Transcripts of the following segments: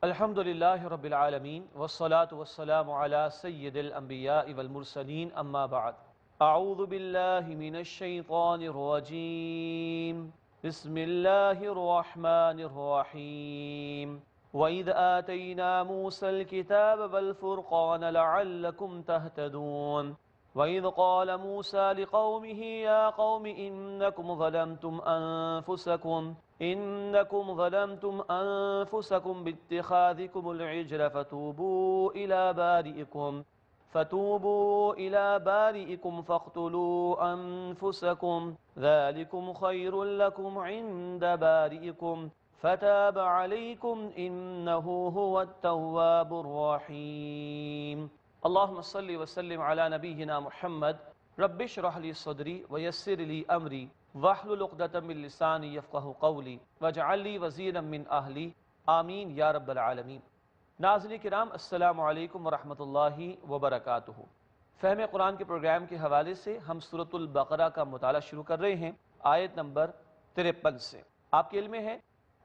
الحمدللہ رب العالمین والصلاة والسلام علی سید الانبیاء والمرسلین اما بعد اعوذ باللہ من الشیطان الرجیم بسم اللہ الرحمن الرحیم وَإِذْ آتَيْنَا مُوسَى الْكِتَابَ وَالْفُرْقَانَ لَعَلَّكُمْ تَهْتَدُونَ وَإِذْ قَالَ مُوسَى لِقَوْمِهِ يَا قَوْمِ إنكم ظلمتم أنفسكم باتخاذكم العجل فتوبوا إلى بارئكم فاقتلوا أنفسكم ذلكم خير لكم عند بارئكم فتاب عليكم إنه هو التواب الرحيم اللهم صل وسلم على نبينا محمد رب اشرح لي صدري ويسر لي أمري واحلل عقدۃ من لسانی یفقہوا قولی واجعل لی وزیرا من اہلی آمین یا رب العالمین۔ ناظرین کرام السلام علیکم ورحمۃ اللہ وبرکاتہ۔ فہم قرآن کے پروگرام کے حوالے سے ہم سورۃ البقرہ کا مطالعہ شروع کر رہے ہیں آیت نمبر 53 سے۔ آپ کے علم میں ہے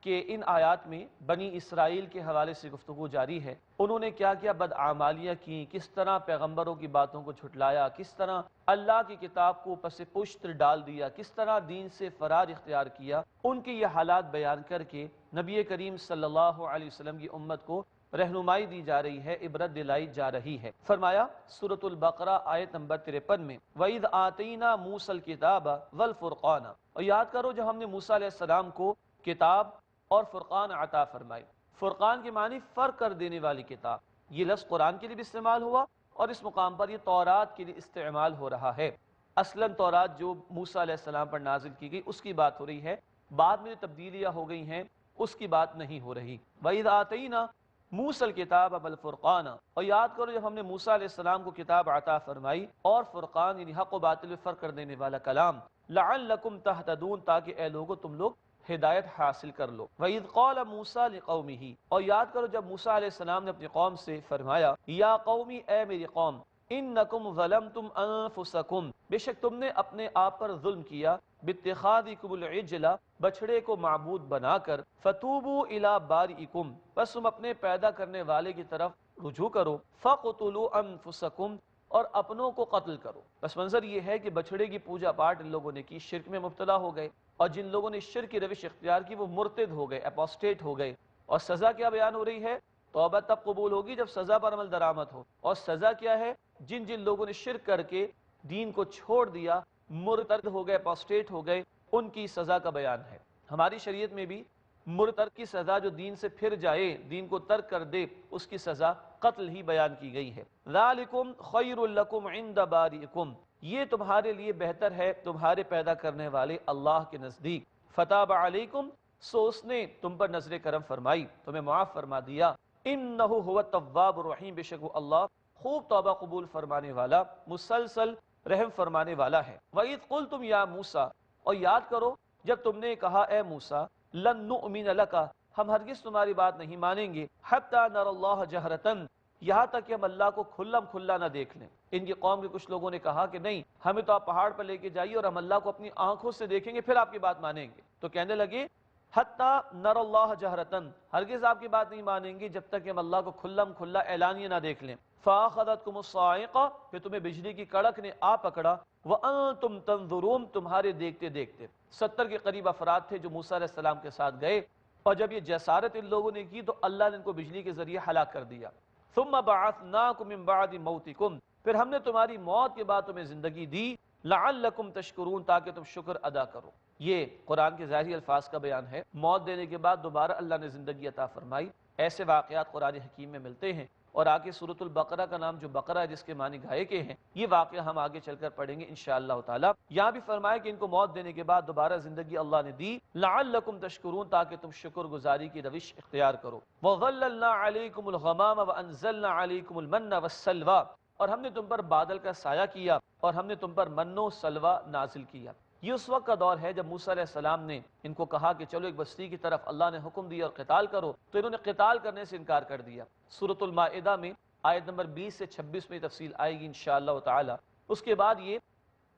کہ ان آیات میں بنی اسرائیل کے حوالے سے گفتگو جاری ہے، انہوں نے کیا کیا بدعمالیاں کی، کس طرح پیغمبروں کی باتوں کو جھٹلایا، کس طرح اللہ کی کتاب کو پس پشت ڈال دیا، کس طرح دین سے فرار اختیار کیا۔ ان کے یہ حالات بیان کر کے نبی کریم صلی اللہ علیہ وسلم کی امت کو رہنمائی دی جا رہی ہے، عبرت دلائی جا رہی ہے۔ فرمایا سورۃ البقرہ آیت نمبر 53 میں وَإِذْ آتَيْنَا مُوسَى الْكِتَابَ وَالْفُرْقَانَ، اور یاد کرو جب ہم نے موسیٰ علیہ السلام کو کتاب اور فرقان عطا فرمائی۔ فرقان کے معنی فرق کر دینے والی کتاب، یہ لفظ قرآن کے لیے بھی استعمال ہوا اور اس مقام پر یہ تورات کے لیے استعمال ہو رہا ہے۔ اصلاً تورات جو موسیٰ علیہ السلام پر نازل کی گئی اس کی بات ہو رہی ہے، بعد میں جو تبدیلیاں ہو گئی ہیں اس کی بات نہیں ہو رہی۔ وَإِذْ آتَيْنَا مُوسَى الْكِتَابَ وَالْفُرْقَانَ، اور یاد کرو جب ہم نے موسیٰ علیہ السلام کو کتاب عطا فرمائی اور فرقان یعنی حق و باطل میں فرق کر دینے والا کلام، لَعَلَّكُمْ تَهْتَدُونَ، تاکہ اے لوگو تم لوگ ہدایت حاصل کر لو۔ وَإِذْ قَالَ مُوسَى لِقَوْمِهِ، اور یاد کرو جب موسیٰ علیہ السلام نے اپنی قوم سے فرمایا، یا قومی، اے میری قوم، انکم ظلمتم انفسکم، بے شک تم نے اپنے آپ پر ظلم کیا، باتخاذکم العجل، بچھڑے کو معبود بنا کر، فتوبوا الی بارئکم، بس تم اپنے پیدا کرنے والے کی طرف رجوع کرو، فقتلوا انفسکم، اور اپنوں کو قتل کرو۔ بس منظر یہ ہے کہ بچھڑے کی پوجا پاٹ ان لوگوں نے کی، شرک میں مبتلا ہو گئے، اور جن لوگوں نے شرک کی روش اختیار کی وہ مرتد ہو گئے، اپوسٹیٹ ہو گئے۔ اور سزا کیا بیان ہو رہی ہے؟ توبہ تب قبول ہوگی جب سزا پر عمل درآمد ہو۔ اور سزا کیا ہے؟ جن جن لوگوں نے شرک کر کے دین کو چھوڑ دیا، مرتد ہو گئے، اپوسٹیٹ ہو گئے، ان کی سزا کا بیان ہے۔ ہماری شریعت میں بھی مرتد کی سزا جو دین سے پھر جائے، دین کو ترک کر دے، اس کی سزا قتل ہی بیان کی گئی ہے۔ ذالکم خیر لکم عند بارئکم، یہ تمہارے لیے بہتر ہے تمہارے پیدا کرنے والے اللہ کے نزدیک۔ فتاب علیکم، سو اس نے تم پر نظر کرم فرمائی، تمہیں معاف فرما دیا۔ انہ هو التواب الرحیم، بے شک وہ اللہ خوب توبہ قبول فرمانے والا، مسلسل رحم فرمانے والا ہے۔ وَإِذْ قُلْتُمْ يَا مُوسَىٰ، اور یاد کرو جب تم نے کہا اے موسیٰ، لن نؤمن لک، ہم ہرگز تمہاری بات نہیں مانیں گے، حتی نر اللہ جہرتن، یہاں تک کہ ہم اللہ کو کھلم کھلا نہ دیکھ لیں۔ ان کی قوم کے کچھ لوگوں نے کہا کہ نہیں، ہمیں تو آپ پہاڑ پر لے کے جائیے اور ہم اللہ کو اپنی آنکھوں سے دیکھیں گے پھر آپ کی بات مانیں گے۔ تو کہنے لگے حتی نر اللہ جہرتن، ہرگز آپ کی بات نہیں مانیں گے جب تک کہ ہم اللہ کو کھلم کھلا اعلانیہ نہ دیکھ لیں۔ فَأَخَذَتْكُمُ الصَّاعِقَةُ، پھر تمہیں بجلی کی کڑک نے آ پکڑا، وَأَنْتُمْ تَنظُرُونَ، تمہارے دیکھتے دیکھتے۔ 70 کے قریب افراد تھے جو موسیٰ علیہ السلام کے ساتھ گئے، اور جب یہ جسارت ان لوگوں نے کی تو اللہ نے ان کو بجلی کے ذریعے ہلاک کر دیا۔ ثُمَّ بَعَثْنَاكُم مِّن بَعْدِ مَوْتِكُمْ، پھر ہم نے تمہاری موت کے بعد تمہیں زندگی دی، لَعَلَّكُمْ تَشْكُرُونَ، تاکہ تم شکر ادا کرو۔ یہ قرآن کے ظاہری الفاظ کا بیان ہے، موت دینے کے بعد دوبارہ اللہ نے زندگی عطا فرمائی۔ ایسے واقعات قرآن حکیم میں ملتے ہیں، اور آگے سورۃ البقرہ کا نام جو بقرہ ہے جس کے معنی گائے کے ہیں، یہ واقعہ ہم آگے چل کر پڑھیں گے انشاءاللہ تعالی۔ یہاں بھی فرمایا کہ ان کو موت دینے کے بعد دوبارہ زندگی اللہ نے دی، لعلکم تشکرون، تاکہ تم شکر گزاری کی روش اختیار کرو۔ وَظَلَّلْنَا عَلَيْكُمُ الْغَمَامَ وَأَنزَلْنَا عَلَيْكُمُ الْمَنَّ وَالسَّلْوَىٰ، اور ہم نے تم پر بادل کا سایہ کیا اور ہم نے تم پر من و سلوہ نازل کیا۔ یہ اس وقت کا دور ہے جب موسیٰ علیہ السلام نے ان کو کہا کہ چلو ایک بستی کی طرف اللہ نے حکم دیا اور قتال کرو، تو انہوں نے قتال کرنے سے انکار کر دیا۔ سورۃ المائدہ میں آیت نمبر 20 سے 26 میں تفصیل آئے گی انشاءاللہ تعالی۔ اس کے بعد یہ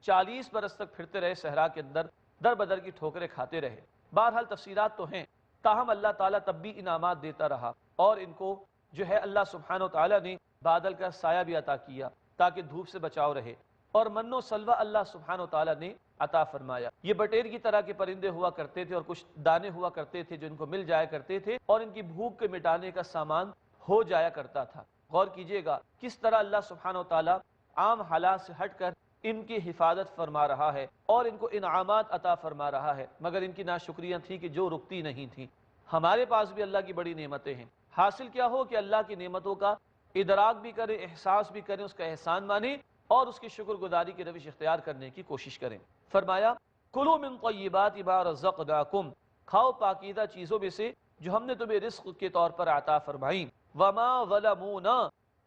40 برس تک پھرتے رہے صحرا کے اندر، در بدر کی ٹھوکریں کھاتے رہے۔ بہرحال تفصیلات تو ہیں، تاہم اللہ تعالیٰ تب بھی انعامات دیتا رہا۔ اور ان کو جو ہے اللہ سبحانہ وتعالیٰ نے بادل کا سایہ بھی عطا کیا تاکہ دھوپ سے بچاؤ رہے، اور من و سلوہ اللہ سبحانہ وتعالیٰ نے عطا فرمایا۔ یہ بٹیر کی طرح کے پرندے ہوا کرتے تھے اور کچھ دانے ہوا کرتے تھے جو ان کو مل جایا کرتے تھے اور ان کی بھوک کے مٹانے کا سامان ہو جایا کرتا تھا۔ غور کیجئے گا کس طرح اللہ سبحانہ وتعالیٰ عام حالات سے ہٹ کر ان کی حفاظت فرما رہا ہے اور ان کو انعامات عطا فرما رہا ہے، مگر ان کی ناشکریاں تھیں کہ جو رکتی نہیں تھیں۔ ہمارے پاس بھی اللہ کی بڑی نعمتیں ہیں، حاصل کیا ہو کہ اللہ کی نعمتوں کا ادراک بھی کریں، احساس بھی کریں، اس کا احسان مانیں اور اس کی شکر گزاری کی روش اختیار کرنے کی کوشش کریں۔ فرمایا کلوا من طیبات ما رزقناکم، کھاؤ پاکیزہ چیزوں میں سے جو ہم نے تمہیں رزق کے طور پر عطا فرمائیں، وما ظلمونا،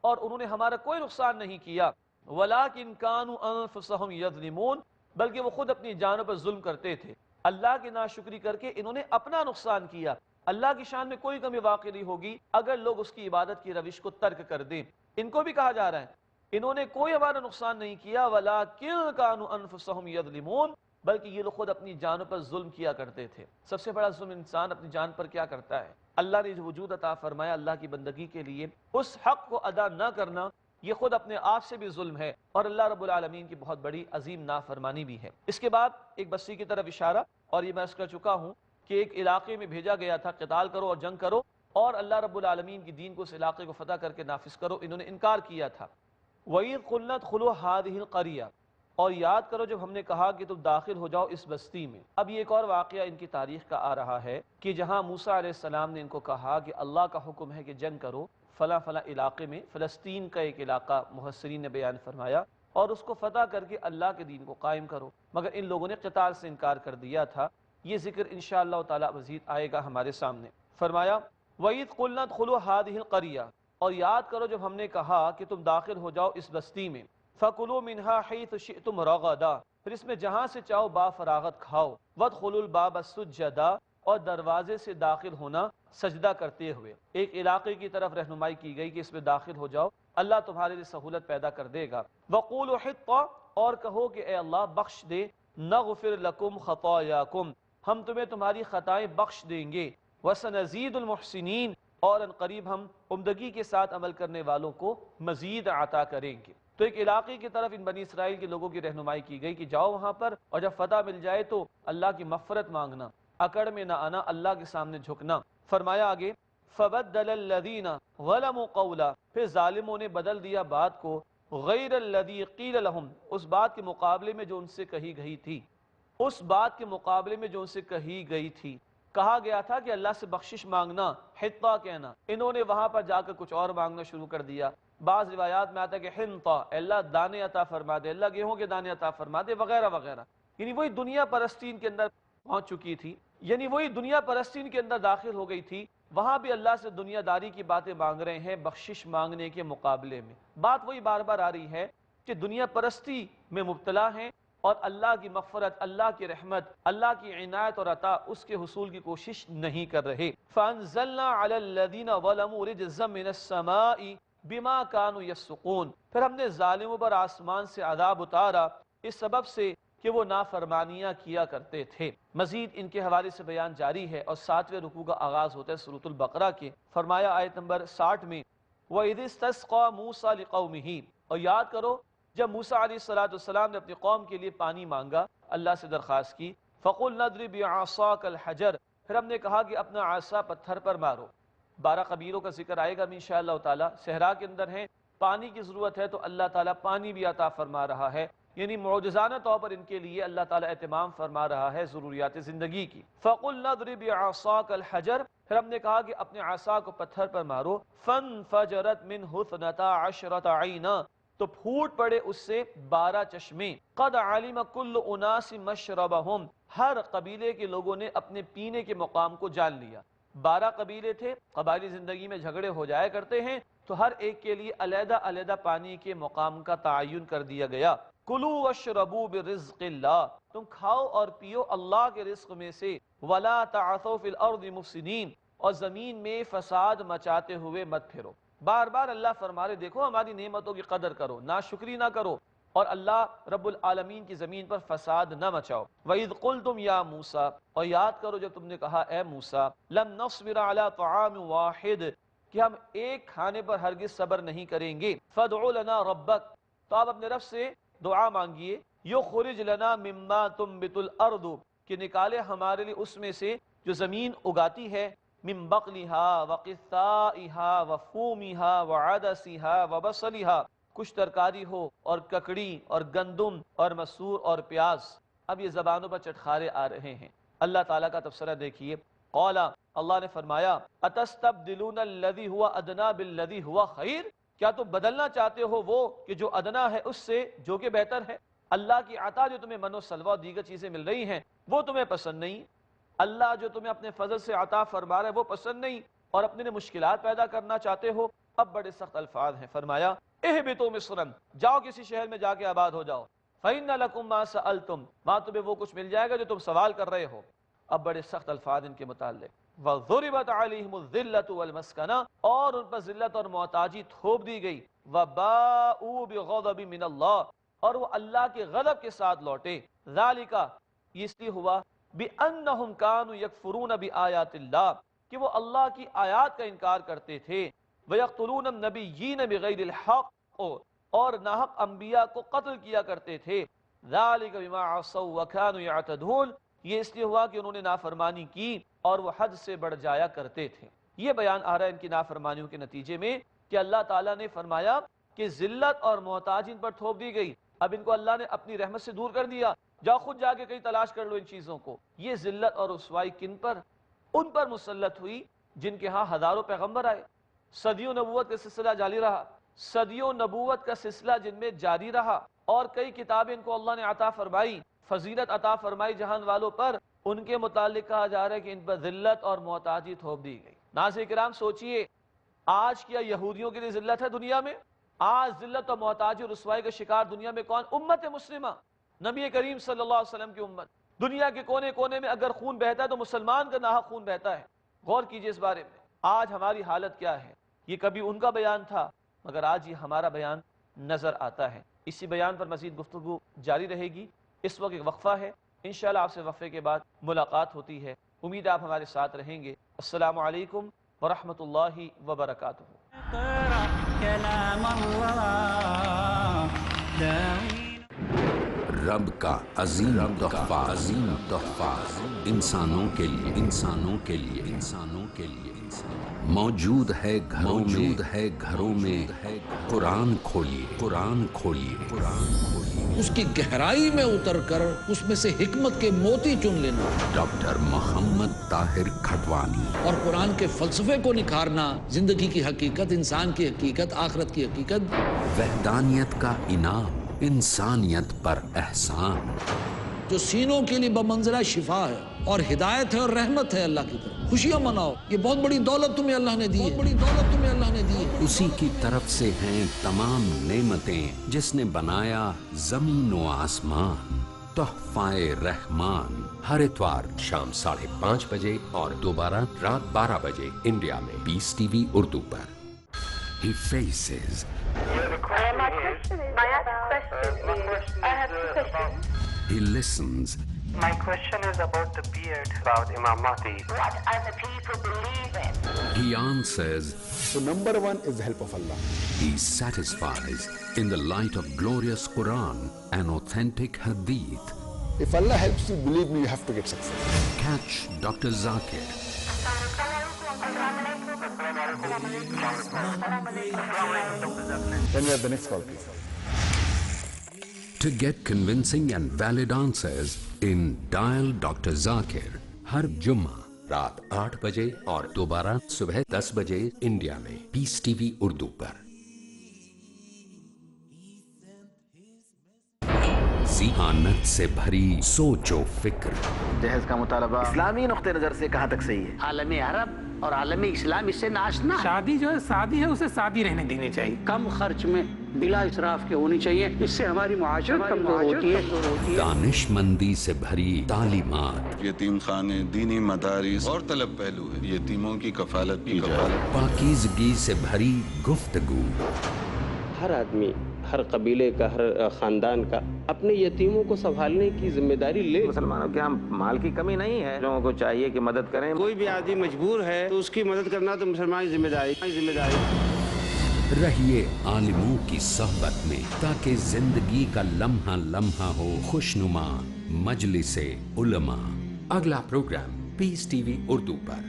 اور انہوں نے ہمارا کوئی نقصان نہیں کیا، ولکن کانوا انفسهم یظلمون، بلکہ وہ خود اپنی جانوں پر ظلم کرتے تھے۔ اللہ کی ناشکری کر کے انہوں نے اپنا نقصان کیا۔ اللہ کی شان میں کوئی کمی واقع نہیں ہوگی اگر لوگ اس کی عبادت کی روش کو ترک کر دیں۔ ان کو بھی کہا جا رہا ہے انہوں نے کوئی ہمارا نقصان نہیں کیا، وَلَٰكِن كَانُوا أَنفُسَهُمْ يَظْلِمُونَ، بلکہ یہ لوگ خود اپنی جانوں پر ظلم کیا کرتے تھے۔ سب سے بڑا ظلم انسان اپنی جان پر کیا کرتا ہے؟ اللہ نے جو وجود عطا فرمایا اللہ کی بندگی کے لیے، اس حق کو ادا نہ کرنا، یہ خود اپنے آپ سے بھی ظلم ہے اور اللہ رب العالمین کی بہت بڑی عظیم نافرمانی بھی ہے۔ اس کے بعد ایک بستی کی طرف اشارہ، اور یہ میں عرض کر چکا ہوں کہ ایک علاقے میں بھیجا گیا تھا، قتال کرو اور جنگ کرو اور اللہ رب العالمین کی دین کو اس علاقے کو فتح کر کے نافذ کرو۔ انہوں نے انکار کیا تھا۔ وَإِذْ قُلْنَا ادْخُلُوا هَٰذِهِ الْقَرْيَةَ، اور یاد کرو جب ہم نے کہا کہ تم داخل ہو جاؤ اس بستی میں۔ اب یہ ایک اور واقعہ ان کی تاریخ کا آ رہا ہے کہ جہاں موسیٰ علیہ السلام نے ان کو کہا کہ اللہ کا حکم ہے کہ جنگ کرو فلاں فلاں علاقے میں، فلسطین کا ایک علاقہ مفسرین نے بیان فرمایا، اور اس کو فتح کر کے اللہ کے دین کو قائم کرو، مگر ان لوگوں نے قتال سے انکار کر دیا تھا۔ یہ ذکر انشاءاللہ تعالی مزید آئے گا ہمارے سامنے۔ فرمایا وَإِذْ قُلْنَا ادْخُلُوا هَٰذِهِ الْقَرْيَةَ، اور یاد کرو جب ہم نے کہا کہ تم داخل ہو جاؤ اس بستی میں، فَكُلُوا مِنْهَا حَيْثُ شِئْتُمْ رَغَدًا، پھر اس میں جہاں سے چاہو با فراغت کھاؤ، وَادْخُلُوا الْبَابَ سُجَّدًا، اور دروازے سے داخل ہونا سجدہ کرتے ہوئے۔ ایک علاقے کی طرف رہنمائی کی گئی کہ اس میں داخل ہو جاؤ، اللہ تمہارے لیے سہولت پیدا کر دے گا۔ وَقُولُوا حِطَّةٌ، اور کہو کہ اے اللہ بخش دے، نَغْفِرْ لَكُمْ خَطَايَاكُمْ، ہم تمہیں تمہاری خطائیں بخش دیں گے، وَسَنَزِيدُ الْمُحْسِنِينَ، اور ان قریب ہم عمدگی کے ساتھ عمل کرنے والوں کو مزید عطا کریں گے۔ تو ایک علاقے کی طرف ان بنی اسرائیل کے لوگوں کی رہنمائی کی گئی کہ جاؤ وہاں پر، اور جب فتح مل جائے تو اللہ کی مغفرت مانگنا، اکڑ میں نہ آنا، اللہ کے سامنے جھکنا۔ فرمایا آگے فَبَدَّلَ الَّذِينَ ظَلَمُوا قَوْلًا، پھر ظالموں نے بدل دیا بات کو، غَيْرَ الَّذِي قِيلَ لَهُمْ، اس بات کے مقابلے میں جو ان سے کہی گئی تھی، اس بات کے مقابلے میں جو ان سے کہی گئی تھی۔ کہا گیا تھا کہ اللہ سے بخشش مانگنا، حطہ کہنا، انہوں نے وہاں پر جا کر کچھ اور مانگنا شروع کر دیا۔ بعض روایات میں آتا ہے کہ حنطہ، اللہ دانے عطا فرما دے، اللہ گیہوں کے دانے عطا فرما دے، وغیرہ وغیرہ۔ یعنی وہی دنیا پرستین کے اندر پہنچ چکی تھی، یعنی وہی دنیا پرستین کے اندر داخل ہو گئی تھی، وہاں بھی اللہ سے دنیا داری کی باتیں مانگ رہے ہیں بخشش مانگنے کے مقابلے میں۔ بات وہی بار بار آ رہی ہے کہ دنیا پرستی میں مبتلا ہیں اور اللہ کی مغفرت، اللہ کی رحمت، اللہ کی عنایت اور عطا، اس کے حصول کی کوشش نہیں کر رہے۔ فَأَنزَلْنَا عَلَى الَّذِينَ ظَلَمُوا رِجْزًا مِّنَ السَّمَاءِ بِمَا كَانُوا يَفْسُقُونَ، پھر ہم نے ظالموں پر آسمان سے عذاب اتارا اس سبب سے کہ وہ نافرمانیاں کیا کرتے تھے۔ مزید ان کے حوالے سے بیان جاری ہے اور 7ویں رکوع کا آغاز ہوتا ہے سورۃ البقرہ کے۔ فرمایا آیت نمبر 60 میں وَإِذِ اسْتَسْقَىٰ مُوسَىٰ لِقَوْمِهِ، اور یاد کرو جب موسیٰ علیہ السلام نے اپنی قوم کے لیے پانی مانگا، اللہ سے درخواست کی، فَقُلْنَا اضْرِب بِعَصَاكَ الْحَجَرَ، پھر ہم نے کہا کہ اپنا عصا پتھر پر مارو۔ 12 قبیلوں کا ذکر آئے گا انشاءاللہ تعالی۔ صحرا کے اندر ہیں، پانی کی ضرورت ہے تو اللہ تعالیٰ پانی بھی عطا فرما رہا ہے، یعنی معجزانہ طور پر ان کے لیے اللہ تعالیٰ اہتمام فرما رہا ہے ضروریات زندگی کی۔ فَقُلْنَا اضْرِب بِعَصَاكَ الْحَجَرَ، پھر ہم نے کہا کہ اپنے عصا کو پتھر پر مارو، فَانْفَجَرَتْ مِنْهُ اثْنَتَا عَشْرَةَ عَيْنًا، تو پھوٹ پڑے اس سے 12 چشمے، قَدْ عَلِمَ كُلُّ أُنَاسٍ مَشْرَبَهُمْ، ہر قبیلے کے لوگوں نے اپنے پینے کے مقام کو جان لیا۔ 12 قبیلے تھے، قبائلی زندگی میں جھگڑے ہو جایا کرتے ہیں، تو ہر ایک کے لیے علیحدہ علیحدہ پانی کے مقام کا تعین کر دیا گیا۔ کُلُوا وَاشْرَبُوا بِرِزْقِ اللَّهِ، تم کھاؤ اور پیو اللہ کے رزق میں سے، وَلَا تَعْثَوْا فِي الْأَرْضِ مُفْسِدِينَ، اور زمین میں فساد مچاتے ہوئے مت پھرو۔ بار بار اللہ فرما رہے دیکھو ہماری نعمتوں کی قدر کرو، ناشکری نہ کرو، اور اللہ رب العالمین کی زمین پر فساد نہ مچاؤ۔ وَإِذْ قُلْتُمْ يَا مُوسَىٰ، اور یاد کرو جب تم نے کہا اے موسیٰ، لَن نَّصْبِرَ عَلَىٰ طَعَامٍ وَاحِدٍ، کہ ہم ایک کھانے پر ہرگز صبر نہیں کریں گے. فادع لنا ربک، تو آپ اپنے رب سے دعا مانگیے. یخرج لنا مما تنبت الارض، کہ نکالے ہمارے لیے اس میں سے جو زمین اگاتی ہے. من بقلها وقثائها وفومها وعدسها وبصلها، کچھ ترکاری ہو اور ککڑی اور گندم اور مسور اور پیاز. اب یہ زبانوں پر چٹخارے آ رہے ہیں. اللہ تعالیٰ کا تبصرہ دیکھیے. قال، اللہ نے فرمایا، اتستبدلون الذی هو ادنا بالذی هو خیر، کیا تم بدلنا چاہتے ہو وہ کہ جو ادنا ہے اس سے جو کہ بہتر ہے. اللہ کی عطا جو تمہیں من و سلوہ اور دیگر چیزیں مل رہی ہیں وہ تمہیں پسند نہیں. اللہ جو تمہیں اپنے فضل سے عطا فرما رہا ہے وہ پسند نہیں، اور اپنے لیے مشکلات پیدا کرنا چاہتے ہو. اب بڑے سخت الفاظ ہیں. فرمایا اہبطوا مصرا، جاؤ کسی شہر میں جا کے آباد ہو جاؤ. فإن لكم ما سألتم، وہاں تمہیں وہ کچھ مل جائے گا جو تم سوال کر رہے ہو. اب بڑے سخت الفاظ ان کے متعلق. وَضُرِبَتْ عَلَيْهِمُ الذِّلَّةُ وَالْمَسْكَنَةُ، اور ان پر ذلت اور محتاجی تھوپ دی گئی. وَبَاءُوا بِغَضَبٍ مِّنَ اللَّهِ، اور وہ اللہ کے غضب کے ساتھ لوٹے. ذَلِكَ، یہ اس لیے ہوا، بِأَنَّهُمْ كَانُوا يَكْفُرُونَ بِآيَاتِ اللَّهِ، کہ وہ اللہ کی آیات کا انکار کرتے تھے. وَيَقْتُلُونَ النَّبِيِّينَ بِغَيْرِ الْحَقِّ، اور ناحق انبیاء کو قتل کیا کرتے تھے. ذَلِكَ بِمَا عَصَوْا وَكَانُوا يَعْتَدُونَ، یہ اس لیے ہوا کہ انہوں نے نافرمانی کی اور وہ حد سے بڑھ جایا کرتے تھے. یہ بیان آ رہا ہے ان کی نافرمانیوں کے نتیجے میں کہ اللہ تعالیٰ نے فرمایا کہ ذلت اور محتاجی ان پر تھوپ دی گئی. اب ان کو اللہ نے اپنی رحمت سے دور کر دیا. جاؤ خود جا کے کہیں تلاش کر لو ان چیزوں کو. یہ ذلت اور رسوائی کن پر؟ ان پر مسلط ہوئی جن کے ہاں ہزاروں پیغمبر آئے، صدیوں نبوت کا سلسلہ جاری رہا، صدیوں نبوت کا سلسلہ جن میں جاری رہا، اور کئی کتابیں ان کو اللہ نے عطا فرمائی، فضیلت عطا فرمائی جہان والوں پر. ان کے متعلق کہا جا رہا ہے کہ ان پر ذلت اور محتاجی تھوپ دی گئی. ناظرین کرام سوچئے، آج کیا یہودیوں کے لیے ذلت ہے دنیا میں؟ آج ذلت اور محتاجی اور رسوائی کا شکار دنیا میں کون؟ امت مسلمہ، نبی کریم صلی اللہ علیہ وسلم کی امت. دنیا کے کونے کونے میں اگر خون بہتا ہے تو مسلمان کا ناحق خون بہتا ہے. غور کیجئے اس بارے میں. آج ہماری حالت کیا ہے؟ یہ کبھی ان کا بیان تھا، مگر آج یہ ہمارا بیان نظر آتا ہے. اسی بیان پر مزید گفتگو جاری رہے گی. اس وقت ایک وقفہ ہے، انشاءاللہ آپ سے وقفے کے بعد ملاقات ہوتی ہے. امید آپ ہمارے ساتھ رہیں گے. السلام علیکم ورحمۃ اللہ وبرکاتہ. رب کا عظیم تحفہ انسانوں کے لیے موجود ہے گھروں میں. قرآن کھولیے. اس کی گہرائی میں اتر کر اس میں سے حکمت کے موتی چن لینا. ڈاکٹر محمد طاہر کھٹوانی. اور قرآن کے فلسفے کو نکھارنا، زندگی کی حقیقت، انسان کی حقیقت، آخرت کی حقیقت. وحدانیت کا انعام، انسانیت پر احسان. جو سینوں کے لیے بمنزلہ شفا ہے اور ہدایت ہے اور رحمت ہے اللہ کی طرف. خوشیاں مناؤ، یہ بہت بڑی دولت تمہیں اللہ نے دی ہے. اسی کی طرف سے ہیں تمام نعمتیں، جس نے بنایا زمین و آسمان. تحفہ رحمان، ہر اتوار شام 5:30 بجے اور دوبارہ رات 12 بجے انڈیا میں پیس ٹی وی اردو پر. He faces. He listens. My question is about the beard, about Imam Mahdi. What are the people believing? He answers. So number one is the help of Allah. He satisfies in the light of glorious Quran and authentic Hadith. If Allah helps you, believe me, you have to get success. Catch Dr. Zakir. Then we have the next call, please. To get convincing and valid answers in Dial Dr. Zakir. ہر جمعہ رات 8 بجے اور دوبارہ صبح 10 بجے India میں peace T V Urdu پر. ذہانت سے بھری سوچ و فکر. جہیز کا مطالبہ اسلامی نقطہ نظر سے کہاں تک صحیح ہے؟ عالم عرب اور عالم اسلام اس سے ناشنا ہے. شادی جو ہے شادی ہے، اسے شادی رہنے دینی چاہیے. کم خرچ میں بلا اسراف کے ہونی چاہیے. اس سے ہماری معاشرت کمزور ہوتی ہے. دانش مندی سے بھری تعلیمات. یتیم خانے، دینی مدارس اور طلب پہلو ہے. یتیموں کی کفالت کی پاکیزگی سے بھری گفتگو. ہر آدمی ہر قبیلے کا، ہر خاندان کا اپنے یتیموں کو سنبھالنے کی ذمہ داری لے۔ مسلمانوں کے یہاں مال کی کمی نہیں ہے، لوگوں کو چاہیے کہ مدد کریں۔ کوئی بھی آدمی مجبور ہے تو اس کی مدد کرنا تو مسلمان کی ذمہ داری۔ رہیے عالموں کی صحبت میں تاکہ زندگی کا لمحہ لمحہ ہو خوشنما۔ مجلس علماء، اگلا پروگرام پیس ٹی وی اردو پر۔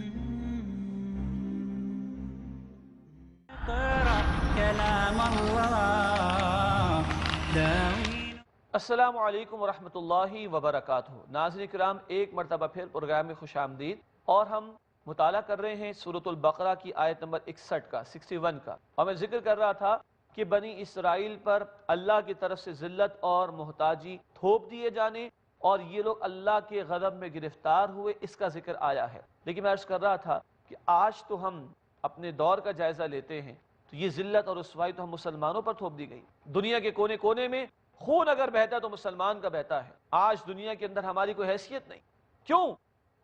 السلام علیکم ورحمۃ اللہ وبرکاتہ۔ ناظرین کرام، ایک مرتبہ پھر پروگرام میں خوش آمدید، اور ہم مطالعہ کر رہے ہیں سورۃ البقرہ کی آیت نمبر 61 کا، اور میں ذکر کر رہا تھا کہ بنی اسرائیل پر اللہ کی طرف سے ذلت اور محتاجی تھوپ دیے جانے اور یہ لوگ اللہ کے غضب میں گرفتار ہوئے، اس کا ذکر آیا ہے۔ لیکن میں عرض کر رہا تھا کہ آج تو ہم اپنے دور کا جائزہ لیتے ہیں تو یہ ذلت اور رسوائی تو ہم مسلمانوں پر تھوپ دی گئی۔ دنیا کے کونے کونے میں خون اگر بہتا ہے تو مسلمان کا بہتا ہے۔ آج دنیا کے اندر ہماری کوئی حیثیت نہیں۔ کیوں؟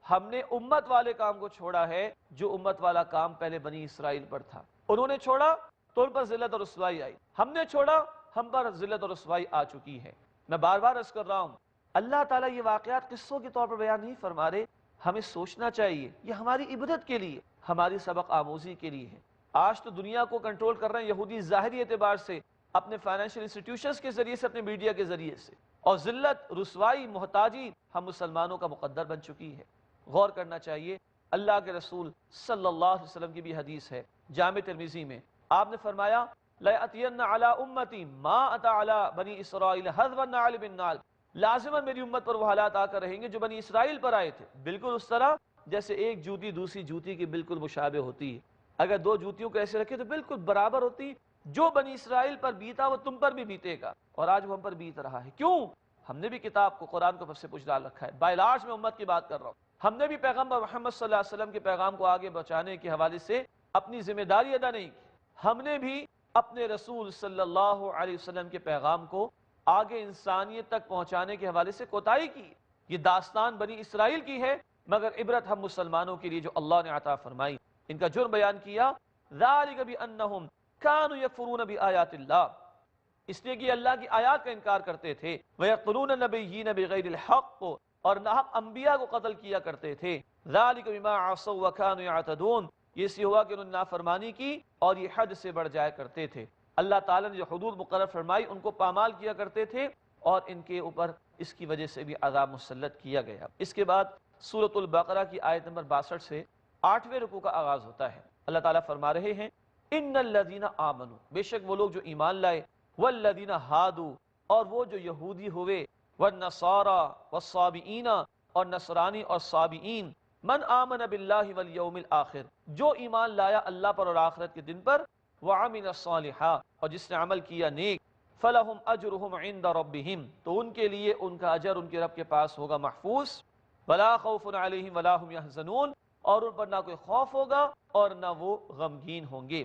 ہم نے امت والے کام کو چھوڑا ہے، جو امت والا کام پہلے بنی اسرائیل پر تھا۔ انہوں نے چھوڑا تو ان پر ذلت اور رسوائی آئی، ہم نے چھوڑا ہم پر ذلت اور رسوائی آ چکی ہے۔ میں بار بار عرض کر رہا ہوں، اللہ تعالیٰ یہ واقعات قصوں کے طور پر بیان نہیں فرما رہے، ہمیں سوچنا چاہیے، یہ ہماری عبرت کے لیے، ہماری سبق آموزی کے لیے ہے۔ آج تو دنیا کو کنٹرول کر رہے ہیں یہودی ظاہری اعتبار سے، اپنے فائنینشیل انسٹیٹیوشنز کے ذریعے سے، اپنے میڈیا کے ذریعے سے، اور ذلت، رسوائی، محتاجی ہم مسلمانوں کا مقدر بن چکی ہے۔ غور کرنا چاہیے۔ اللہ کے رسول صلی اللہ علیہ وسلم کی بھی حدیث ہے جامع ترمذی میں، آپ نے فرمایا لَيَأْتِيَنَّ عَلَىٰ أُمَّتِي مَا أَتَىٰ عَلَىٰ بَنِي إِسْرَائِيلَ حَذْوَ النَّعْلِ بِالنَّعْلِ، لازماً میری امت پر وہ حالات آ کر رہیں گے جو بنی اسرائیل پر آئے تھے، بالکل اس طرح جیسے ایک جوتی دوسری جوتی کی بالکل مشابہ ہوتی ہے۔ اگر دو جوتیوں کو ایسے رکھے تو بالکل برابر ہوتی، جو بنی اسرائیل پر بیتا وہ تم پر بھی بیتے گا، اور آج وہ ہم پر بیت رہا ہے۔ کیوں؟ ہم نے بھی کتاب کو، قرآن کو سے پوچھ ڈال رکھا ہے۔ بائی لارج میں امت کی بات کر رہا ہوں، ہم نے بھی پیغمبر محمد صلی اللہ علیہ وسلم کے پیغام کو آگے بچانے کے حوالے سے اپنی ذمہ داری ادا نہیں کی۔ ہم نے بھی اپنے رسول صلی اللہ علیہ وسلم کے پیغام کو آگے انسانیت تک پہنچانے کے حوالے سے کوتاہی کی۔ یہ داستان بنی اسرائیل کی ہے، مگر عبرت ہم مسلمانوں کے لیے جو اللہ نے عطا فرمائی۔ ان کا جرم بیان کیا، ذَلِكَ بِأَنَّهُمْ كَانُوا يَكْفُرُونَ بِآيَاتِ اللَّهِ، اس لیے کہ اللہ کی آیات کا انکار کرتے تھے، وَيَقْتُلُونَ النَّبِيِّينَ بِغَيْرِ الْحَقِّ، اور ناحق انبیاء کو قتل کیا کرتے تھے۔ ذَلِكَ بِمَا عَصَوْا وَكَانُوا يَعْتَدُونَ، یہ اسی ہوا کہ انہوں نے نافرمانی کی اور یہ حد سے بڑھ جایا کرتے تھے۔ اللہ تعالیٰ نے جو حدود مقرر فرمائی ان کو پامال کیا کرتے تھے، اور ان کے اوپر اس کی وجہ سے بھی عذاب مسلط کیا گیا۔ اس کے بعد سورۃ البقرہ کی آیت نمبر 62 سے 8ویں رکوع کا آغاز ہوتا ہے۔ اللہ تعالیٰ فرما رہے ہیں، ان الذین آمنوا، بے شک وہ لوگ جو ایمان لائے، والذین ہادوا، اور وہ جو یہودی ہوئے، والنصارى والصابئین، اور نصرانی اور صابئین، من آمن باللہ والیوم الآخر، جو ایمان لایا اللہ پر اور آخرت کے دن پر، وعمل الصالحا، اور جس نے عمل کیا نیک، فلہم اجرہم عند ربہم، تو ان کے لیے ان کا اجر ان کے رب کے پاس ہوگا محفوظ، ولا خوف علیہم ولا هم یحزنون، اور ان پر نہ کوئی خوف ہوگا اور نہ وہ غمگین ہوں گے۔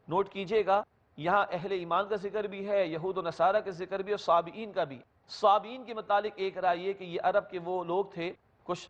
نوٹ کیجئے گا، یہاں اہل ایمان کا ذکر بھی ہے، یہود و نصارہ کا ذکر بھی، اور صابئین کا بھی۔ صابئین کے متعلق ایک رائے یہ کہ یہ عرب کے وہ لوگ تھے، کچھ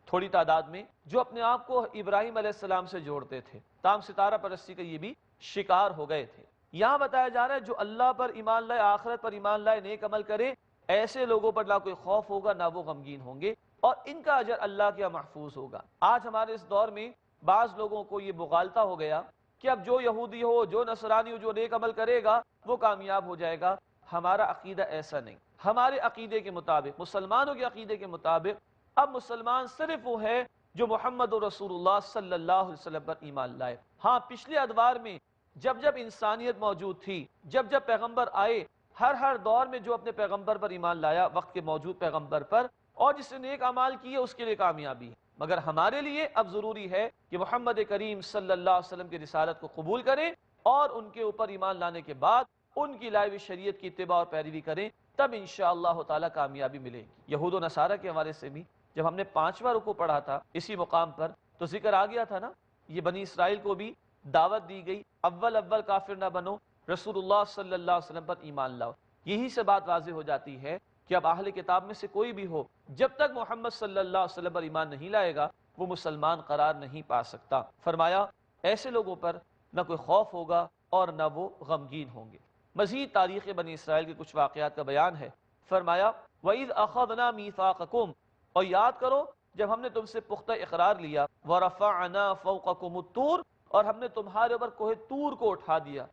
تھوڑی تعداد میں، جو اپنے آپ کو ابراہیم علیہ السلام سے جوڑتے تھے، تام ستارہ پرستی کا یہ بھی شکار ہو گئے تھے۔ یہاں بتایا جا رہا ہے جو اللہ پر ایمان لائے، آخرت پر ایمان لائے، نیک عمل کرے، ایسے لوگوں پر نہ کوئی خوف ہوگا نہ وہ غمگین ہوں گے، اور ان کا اجر اللہ کے محفوظ ہوگا۔ آج ہمارے اس دور میں بعض لوگوں کو یہ مغالطہ ہو گیا کہ اب جو یہودی ہو، جو نصرانی ہو، جو نیک عمل کرے گا وہ کامیاب ہو جائے گا۔ ہمارا عقیدہ ایسا نہیں۔ ہمارے عقیدے کے مطابق، مسلمانوں کے عقیدے کے مطابق، اب مسلمان صرف وہ ہے جو محمد رسول اللہ صلی اللہ علیہ وسلم پر ایمان لائے۔ ہاں، پچھلے ادوار میں جب جب انسانیت موجود تھی، جب جب پیغمبر آئے، ہر دور میں جو اپنے پیغمبر پر ایمان لایا، وقت کے موجود پیغمبر پر، اور جس نے نیک اعمال کیے اس کے لیے کامیابی ہے۔ مگر ہمارے لیے اب ضروری ہے کہ محمد کریم صلی اللہ علیہ وسلم کی رسالت کو قبول کریں، اور ان کے اوپر ایمان لانے کے بعد ان کی لائی ہوئی شریعت کی اتباع اور پیروی کریں، تب انشاءاللہ تعالیٰ کامیابی ملے گی۔ یہود و نصارہ کے حوالے سے بھی جب ہم نے 5واں رکوع پڑھا تھا اسی مقام پر، تو ذکر آ گیا تھا نا، یہ بنی اسرائیل کو بھی دعوت دی گئی، اول کافر نہ بنو، رسول اللہ صلی اللہ علیہ وسلم پر ایمان لاؤ۔ یہی سے بات واضح ہو جاتی ہے کہ اب اہل کتاب میں سے کوئی بھی ہو، جب تک محمد صلی اللہ علیہ وسلم پر ایمان نہیں لائے گا وہ مسلمان قرار نہیں پا سکتا۔ فرمایا ایسے لوگوں پر نہ کوئی خوف ہوگا اور نہ وہ غمگین ہوں گے۔ مزید تاریخ بنی اسرائیل کے کچھ واقعات کا بیان ہے۔ فرمایا وَإِذْ أَخَذْنَا مِيثَاقَكُمْ، اور یاد کرو جب ہم نے تم سے پختہ اقرار لیا، وَرَفَعْنَا فَوْقَكُمُ الطُّورَ، اور ہم نے تمہارے اوپر کوہ طور کو اٹھا دیا۔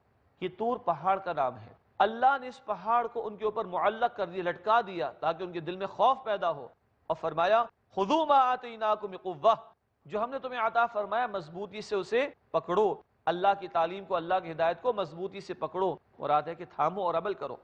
یہ طور پہاڑ کا نام ہے۔ اللہ نے اس پہاڑ کو ان کے اوپر معلق کر دیا، لٹکا دیا تاکہ ان کے دل میں خوف پیدا ہو، اور فرمایا خُذُوا مَا آتَيْنَاكُمْ بِقُوَّةٍ، جو ہم نے تمہیں عطا فرمایا مضبوطی سے اسے پکڑو، اللہ کی تعلیم کو، اللہ کی ہدایت کو مضبوطی سے پکڑو، مراد ہے کہ تھامو اور عمل کرو۔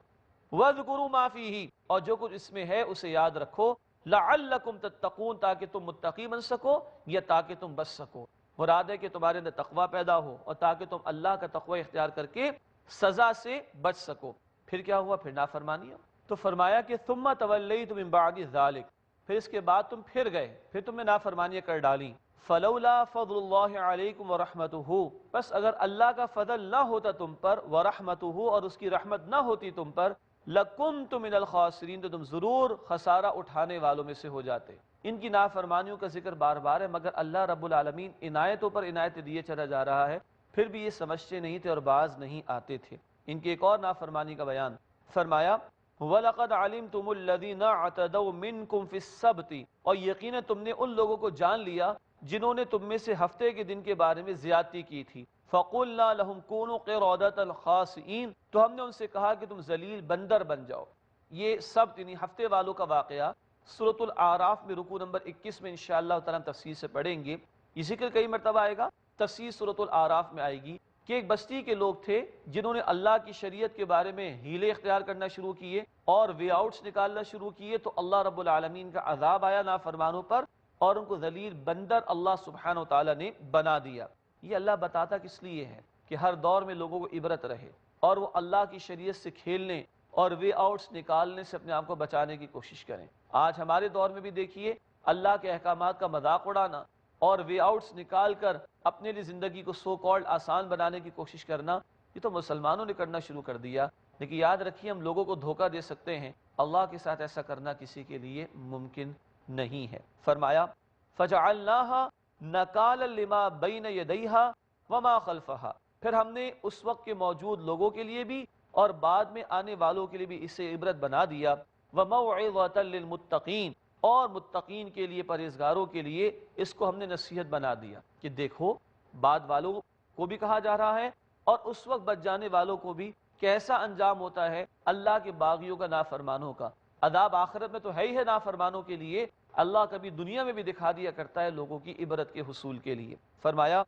وَاذْكُرُوا مَا فِيهِ، اور جو کچھ اس میں ہے اسے یاد رکھو، لَعَلَّكُمْ تَتَّقُونَ، تاکہ تم متقی بن سکو یا تاکہ تم بچ سکو۔ مراد ہے کہ تمہارے اندر تقوی پیدا ہو اور تاکہ تم اللہ کا تقوی اختیار کر کے سزا سے بچ سکو۔ پھر کیا ہوا؟ پھر نافرمانی۔ تو فرمایا کہ ثُمَّ تَوَلَّيْتُم مِّن بَعْدِ ذَلِكَ، پھر اس کے بعد تم پھر گئے، پھر تم نے نافرمانیاں کر ڈالیں۔ فَلَوْلَا فَضْلُ اللَّهِ عَلَيْكُمْ وَرَحْمَتُهُ، بس اگر اللہ کا فضل نہ ہوتا تم پر، وَرَحْمَتُهُ، اور اس کی رحمت نہ ہوتی تم پر، لَكُنْتُم مِّنَ الْخَاسِرِينَ، تو تم ضرور خسارہ اٹھانے والوں میں سے ہو جاتے۔ ان کی نافرمانیوں کا ذکر بار بار ہے، مگر اللہ رب العالمین عنایتوں پر عنایت دیے چلا جا رہا ہے، پھر بھی یہ سمجھتے نہیں تھے اور باز نہیں آتے تھے۔ ان کی ایک اور نافرمانی کا بیان فرمایا وَلَقَدْ عَلِمْتُمُ الَّذِينَ اعْتَدَوْا مِنْكُمْ فِي السَّبْتِ، اور یقیناً تم نے ان لوگوں کو جان لیا جنہوں نے تم میں سے ہفتے کے دن کے بارے میں زیادتی کی تھی۔ فَقُلْنَا لَهُمْ كُونُوا قِرَادَةً خَاسِئِينَ، تو ہم نے ان سے کہا کہ تم ذلیل بندر بن جاؤ۔ یہ سبت یعنی ہفتے والوں کا واقعہ سورۃ الاعراف میں رکوع نمبر 21 میں انشاءاللہ تعالیٰ تفصیل سے پڑھیں گے۔ یہ ذکر کئی مرتبہ آئے گا، تفصیل سورۃ الاعراف میں آئے گی کہ ایک بستی کے لوگ تھے جنہوں نے اللہ کی شریعت کے بارے میں ہیلے اختیار کرنا شروع کیے اور وے آؤٹس نکالنا شروع کیے، تو اللہ رب العالمین کا عذاب آیا نافرمانوں پر اور ان کو ذلیل بندر اللہ سبحانہ و تعالیٰ نے بنا دیا۔ یہ اللہ بتاتا کس لیے ہے کہ ہر دور میں لوگوں کو عبرت رہے اور وہ اللہ کی شریعت سے کھیلنے اور وے آؤٹس نکالنے سے اپنے آپ کو بچانے کی کوشش کریں۔ آج ہمارے دور میں بھی دیکھیے اللہ کے احکامات کا مذاق اڑانا اور وے آؤٹس نکال کر اپنے لیے زندگی کو سو کالڈ آسان بنانے کی کوشش کرنا، یہ تو مسلمانوں نے کرنا شروع کر دیا۔ لیکن یاد رکھیے ہم لوگوں کو دھوکہ دے سکتے ہیں، اللہ کے ساتھ ایسا کرنا کسی کے لیے ممکن نہیں ہے۔ فرمایا فَجَعَلْنَاهَا نَكَالًا لِمَا بَيْنَ يَدَيْهَا وَمَا خَلْفَهَا، پھر ہم نے اس وقت کے موجود لوگوں کے لیے بھی اور بعد میں آنے والوں کے لیے بھی اسے عبرت بنا دیا۔ وَمَوْعِظَةً لِّلْمُتَّقِينَ، اور متقین کے لیے، پرہیزگاروں کے لیے اس کو ہم نے نصیحت بنا دیا کہ دیکھو بعد والوں کو بھی کہا جا رہا ہے اور اس وقت بچ جانے والوں کو بھی کیسا انجام ہوتا ہے اللہ کے باغیوں کا، نافرمانوں کا۔ عذاب آخرت میں تو ہے ہی ہے نافرمانوں کے لیے، اللہ کبھی دنیا میں بھی دکھا دیا کرتا ہے لوگوں کی عبرت کے حصول کے لیے۔ فرمایا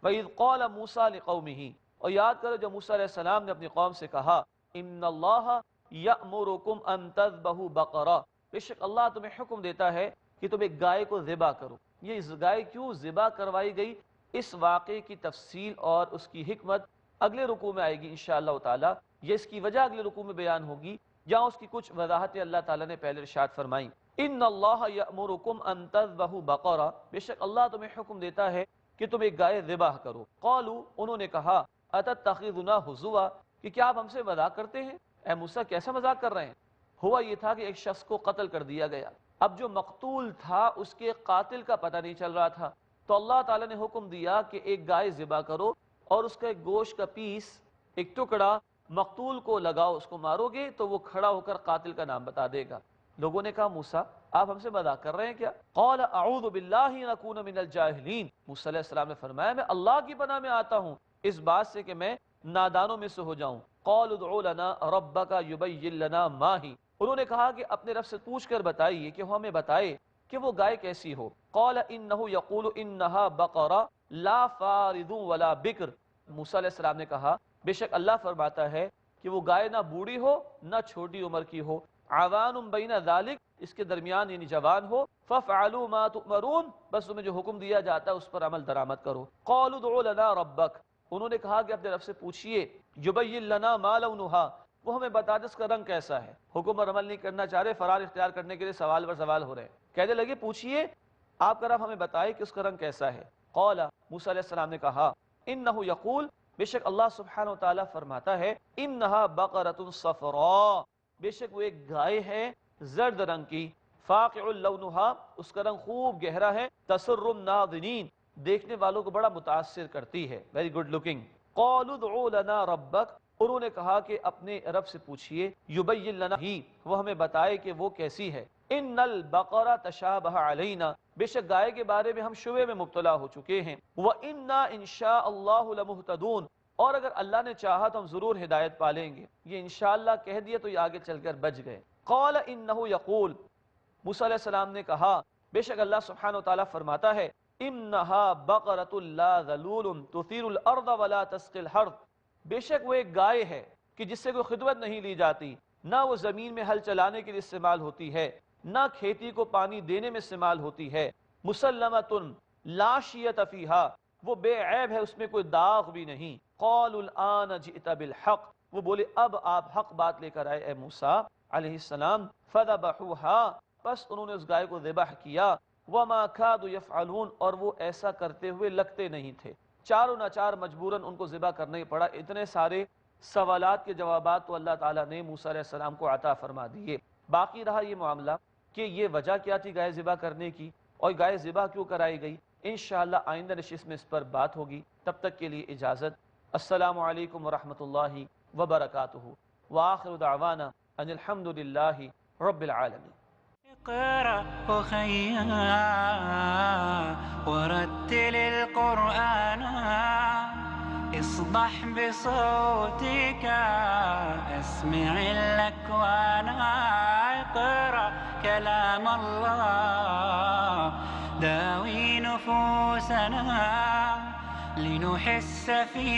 وَإِذْ قَالَ مُوسَىٰ لِقَوْمِهِ، اور یاد کرو جب موسیٰ علیہ السلام نے اپنی قوم سے کہا إِنَّ اللَّهَ يَأْمُرُكُمْ أَن تَذْبَحُوا بَقَرَةً، بے شک اللہ تمہیں حکم دیتا ہے کہ تم ایک گائے کو ذبح کرو۔ یہ اس گائے کیوں ذبح کروائی گئی، اس واقعے کی تفصیل اور اس کی حکمت اگلے رکوع میں آئے گی انشاءاللہ تعالی۔ یہ اس کی وجہ اگلے رکوع میں بیان ہوگی جہاں اس کی کچھ وضاحتیں اللہ تعالیٰ نے پہلے ارشاد فرمائیں۔ ان اللہ یأمرکم ان تذبحوا بقرہ، بے شک اللہ تمہیں حکم دیتا ہے کہ تم ایک گائے ذبح کرو۔ قالوا، انہوں نے کہا اتتخذنا ہزوا، کہ کیا آپ ہم سے مذاق کرتے ہیں؟ اے موسیٰ کیسا مذاق کر رہے ہیں؟ ہوا یہ تھا کہ ایک شخص کو قتل کر دیا گیا، اب جو مقتول تھا اس کے قاتل کا پتہ نہیں چل رہا تھا، تو اللہ تعالیٰ نے حکم دیا کہ ایک گائے ذبح کرو اور اس کا ایک گوشت کا پیس، ایک ٹکڑا مقتول کو لگاؤ، اس کو مارو گے تو وہ کھڑا ہو کر قاتل کا نام بتا دے گا۔ لوگوں نے کہا موسیٰ آپ ہم سے مذاق کر رہے ہیں کیا؟ قال اعوذ باللہ ان اکون من الجاہلین، موسیٰ علیہ السلام نے فرمایا میں اللہ کی پناہ میں آتا ہوں اس بات سے کہ میں نادانوں میں سے ہو جاؤں۔ قال ادعو لنا ربک یبین لنا ما ہی، انہوں نے کہا کہ اپنے رب سے پوچھ کر بتائیے کہ وہ ہمیں بتائے کہ وہ گائے کیسی ہو۔ قال انہ یقول انہا بقرہ لا فارض ولا بکر، موسیٰ علیہ السلام نے کہا بے شک اللہ فرماتا ہے کہ وہ گائے نہ بوڑھی ہو نہ چھوٹی عمر کی ہو، عوان بین ذالک، اس کے درمیان یعنی جوان ہو، ففعلوا ما تؤمرون، بس تمہیں جو حکم دیا جاتا ہے اس پر عمل درآمد کرو۔ قالوا ادعو لنا ربک، انہوں نے کہا کہ اپنے رب سے پوچھئے، یبین لنا ما لونہا، وہ ہمیں بتا دے اس کا رنگ کیسا ہے۔ حکم پر عمل نہیں کرنا چاہ رہے، فرار اختیار کرنے کے لیے سوال پر سوال ہو رہے ہیں، کہنے لگے پوچھئے آپ کا رب ہمیں بتائے کہ اس کا رنگ کیسا ہے۔ قال، موسیٰ علیہ السلام نے کہا انہ یقول، بے شک اللہ سبحانہ وتعالی فرماتا ہے انہا بقرۃ صفراء، بے شک وہ ایک گائے ہے زرد رنگ کی، فاقع لونہا، اس کا رنگ خوب گہرا ہے، تسر الناظرین، دیکھنے والوں کو بڑا متاثر کرتی ہے، ویری گڈ لکنگ۔ قالوا ادعو لنا ربک، انہوں نے کہا کہ اپنے رب سے پوچھئے یبین لنا ہی، وہ ہمیں بتائے کہ وہ کیسی ہے. ان البقرہ تشابہ علینا، بے شک گائے کے بارے میں ہم شبہ میں مبتلا ہو چکے ہیں. وَإِنَّا إِن شَاءَ اللَّهُ لَمُهْتَدُونَ، اور اگر اللہ نے چاہا تو ہم ضرور ہدایت پالیں گے. یہ انشاءاللہ کہہ دیا تو یہ آگے چل کر بچ گئے. قال انه یقول، موسیٰ علیہ السلام نے کہا بے شک اللہ سبحانہ وتعالیٰ فرماتا ہے انہا بقرۃ لا ذلول تثیر الارض ولا تسقی الحرث، بے شک وہ ایک گائے ہے کہ جس سے کوئی خدمت نہیں لی جاتی، نہ وہ زمین میں ہل چلانے کے لیے استعمال ہوتی ہے، نہ کھیتی کو پانی دینے میں استعمال ہوتی ہے. مسلمۃ لا شیۃ فیہا، وہ بے عیب ہے، اس میں کوئی داغ بھی نہیں. قالوا الآن جئت بالحق، وہ بولے اب آپ حق بات لے کر آئے اے موسیٰ علیہ السلام. فذبحوها، پس انہوں نے اس گائے کو ذبح کیا. وما كادوا يفعلون، اور وہ ایسا کرتے ہوئے لگتے نہیں تھے. چاروں ناچار مجبوراً ان کو ذبح کرنا ہی پڑا. اتنے سارے سوالات کے جوابات تو اللہ تعالیٰ نے موسیٰ علیہ السلام کو عطا فرما دیے. باقی رہا یہ معاملہ کہ یہ وجہ کیا تھی گائے ذبح کرنے کی، اور گائے ذبح کیوں کرائی گئی. انشاءاللہ آئندہ نشست میں اس پر بات ہوگی. تب تک کے لیے اجازت. السلام علیکم ورحمۃ اللہ وبرکاتہ. وآخر دعوانا ان الحمد للہ رب العالمین. اقرأ أخيا ورتل القرآن اصبح بصوتك اسمع الأكوان. اقرأ كلام الله داوي نفوسنا لنحس في